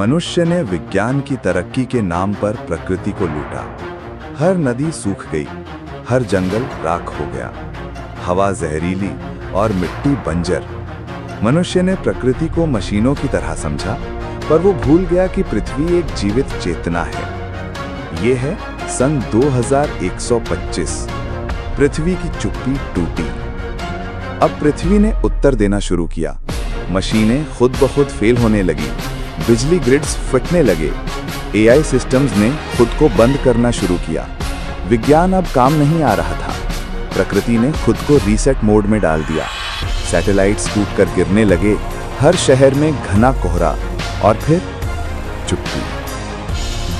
मनुष्य ने विज्ञान की तरक्की के नाम पर प्रकृति को लूटा। हर नदी सूख गई, हर जंगल राख हो गया, हवा जहरीली और मिट्टी बंजर। मनुष्य ने प्रकृति को मशीनों की तरह समझा, पर वो भूल गया कि पृथ्वी एक जीवित चेतना है। ये है सन 2125। पृथ्वी की चुप्पी टूटी। अब पृथ्वी ने उत्तर देना शुरू किया। मशीनें खुद ब खुद फेल होने लगी, बिजली ग्रिड्स फटने लगे, एआई सिस्टम्स ने खुद को बंद करना शुरू किया। विज्ञान अब काम नहीं आ रहा था। प्रकृति ने खुद को रीसेट मोड में डाल दिया। सैटेलाइट्स टूटकर गिरने लगे, हर शहर में घना कोहरा, और फिर चुप्पी।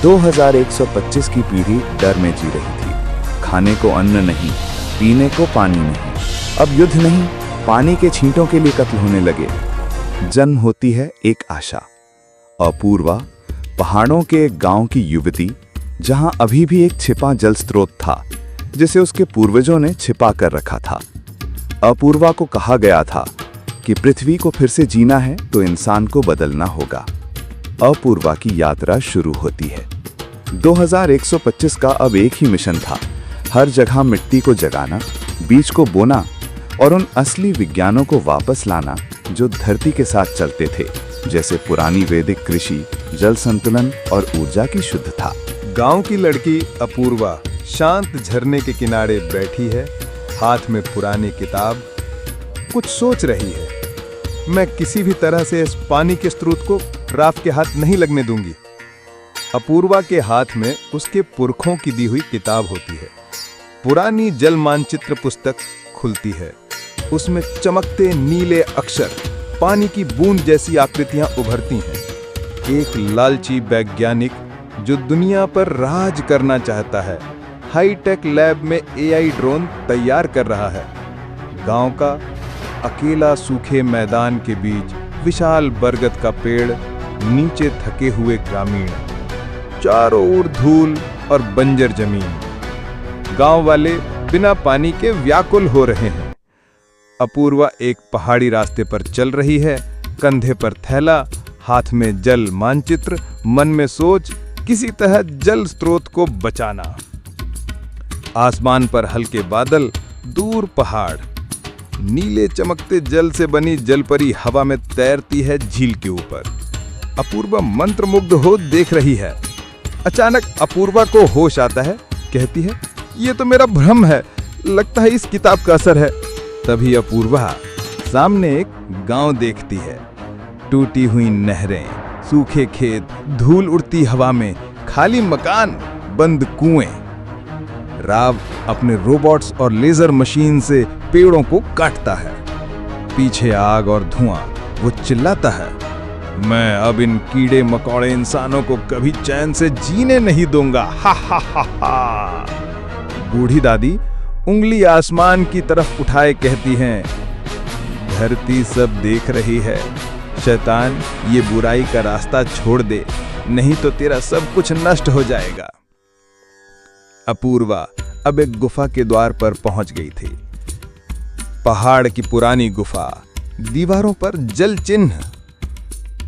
2125 की पीढ़ी डर में जी रही थी। खाने को अन्न नहीं, पीने को पानी नहीं। अब युद्ध नहीं, पानी के छींटों के लिए कत्ल होने लगे। जन्म होती है एक आशा। अपूर्वा, पहाड़ों के एक गांव की युवती, जहां अभी भी एक छिपा जल स्रोत था जिसे उसके पूर्वजों ने छिपा कर रखा था। अपूर्वा को कहा गया था कि पृथ्वी को फिर से जीना है तो इंसान को बदलना होगा। अपूर्वा की यात्रा शुरू होती है। 2125 का अब एक ही मिशन था, हर जगह मिट्टी को जगाना, बीज को बोना और उन असली विज्ञानों को वापस लाना जो धरती के साथ चलते थे, जैसे पुरानी वैदिक कृषि, जल संतुलन और ऊर्जा की शुद्धता। गांव की लड़की अपूर्वा शांत झरने के किनारे बैठी है, हाथ में पुरानी किताब, कुछ सोच रही है। मैं किसी भी तरह से इस पानी के स्रोत को राव के हाथ नहीं लगने दूंगी। अपूर्वा के हाथ में उसके पुरखों की दी हुई किताब होती है। पुरानी जल मानचित्र पुस्तक खुलती है। उसमें चमकते नीले अक्षर, पानी की बूंद जैसी आकृतियां उभरती हैं। एक लालची वैज्ञानिक जो दुनिया पर राज करना चाहता है, हाईटेक लैब में एआई ड्रोन तैयार कर रहा है। गांव का अकेला सूखे मैदान के बीच विशाल बरगद का पेड़, नीचे थके हुए ग्रामीण, चारों ओर धूल और बंजर जमीन। गांव वाले बिना पानी के व्याकुल हो रहे हैं। अपूर्वा एक पहाड़ी रास्ते पर चल रही है, कंधे पर थैला, हाथ में जल मानचित्र, मन में सोच, किसी तरह जल स्रोत को बचाना। आसमान पर हल्के बादल, दूर पहाड़, नीले चमकते जल से बनी जलपरी हवा में तैरती है झील के ऊपर। अपूर्वा मंत्रमुग्ध हो देख रही है। अचानक अपूर्वा को होश आता है, कहती है, ये तो मेरा भ्रम है, लगता है इस किताब का असर है। तभी अपूर्वा सामने एक गांव देखती है। टूटी हुई नहरें, सूखे खेत, धूल उड़ती हवा में, खाली मकान, बंद कुएं। राव अपने रोबोट्स और लेजर मशीन से पेड़ों को काटता है। पीछे आग और धुआं। वो चिल्लाता है, मैं अब इन कीड़े मकोड़े इंसानों को कभी चैन से जीने नहीं दूंगा। हा हा हा हा। बूढ़ी दादी उंगली आसमान की तरफ उठाए कहती हैं, धरती सब देख रही है, शैतान ये बुराई का रास्ता छोड़ दे, नहीं तो तेरा सब कुछ नष्ट हो जाएगा। अपूर्वा अब एक गुफा के द्वार पर पहुंच गई थी। पहाड़ की पुरानी गुफा, दीवारों पर जल चिन्ह।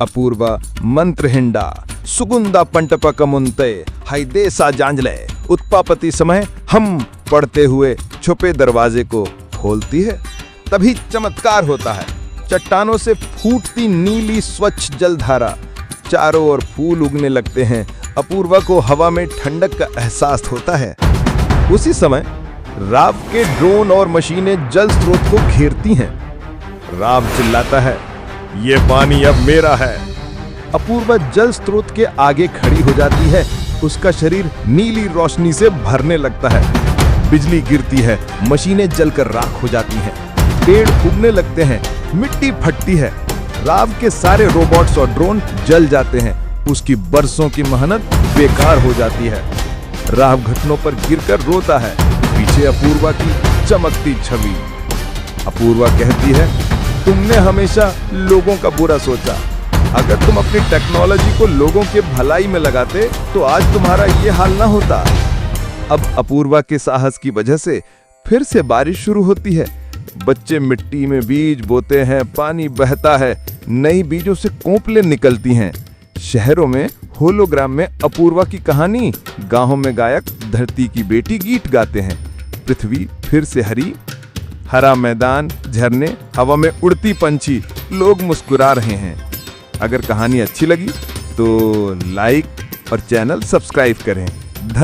अपूर्वा मंत्रहिंडा, सुगुंदा पंटपकमुंते, हाइदेसा जांजले, उत्पापति समय हम पढ़ते हुए छुपे दरवाजे को खोलती है। तभी चमत्कार होता है। चट्टानों से फूटती नीली स्वच्छ जलधारा, चारों ओर फूल उगने लगते हैं। अपूर्वा को हवा में ठंडक का एहसास होता है। उसी समय राव के ड्रोन और मशीनें जल स्रोत को घेरती हैं। राव चिल्लाता है, ये पानी अब मेरा है। अपूर्वा जल स्रोत के आगे खड़ी हो जाती है। उसका शरीर नीली रोशनी से भरने लगता है। बिजली गिरती है, मशीनें जलकर राख हो जाती हैं, पेड़ उगने लगते हैं, मिट्टी फटती है। राव के सारे रोबोट्स और ड्रोन जल जाते हैं। उसकी बरसों की मेहनत बेकार हो जाती है। राव घुटनों पर गिरकर रोता है। पीछे अपूर्वा की चमकती छवि। अपूर्वा कहती है, तुमने हमेशा लोगों का बुरा सोचा। अगर तुम अपनी टेक्नोलॉजी को लोगों के भलाई में लगाते तो आज तुम्हारा ये हाल ना होता। अब अपूर्वा के साहस की वजह से फिर से बारिश शुरू होती है। बच्चे मिट्टी में बीज बोते हैं, पानी बहता है, नई बीजों से कोंपलें निकलती हैं। शहरों में होलोग्राम में अपूर्वा की कहानी, गांवों में गायक धरती की बेटी गीत गाते हैं। पृथ्वी फिर से हरी, हरा मैदान, झरने, हवा में उड़ती पंछी, लोग मुस्कुरा रहे हैं। अगर कहानी अच्छी लगी तो लाइक और चैनल सब्सक्राइब करें। धन्यवाद।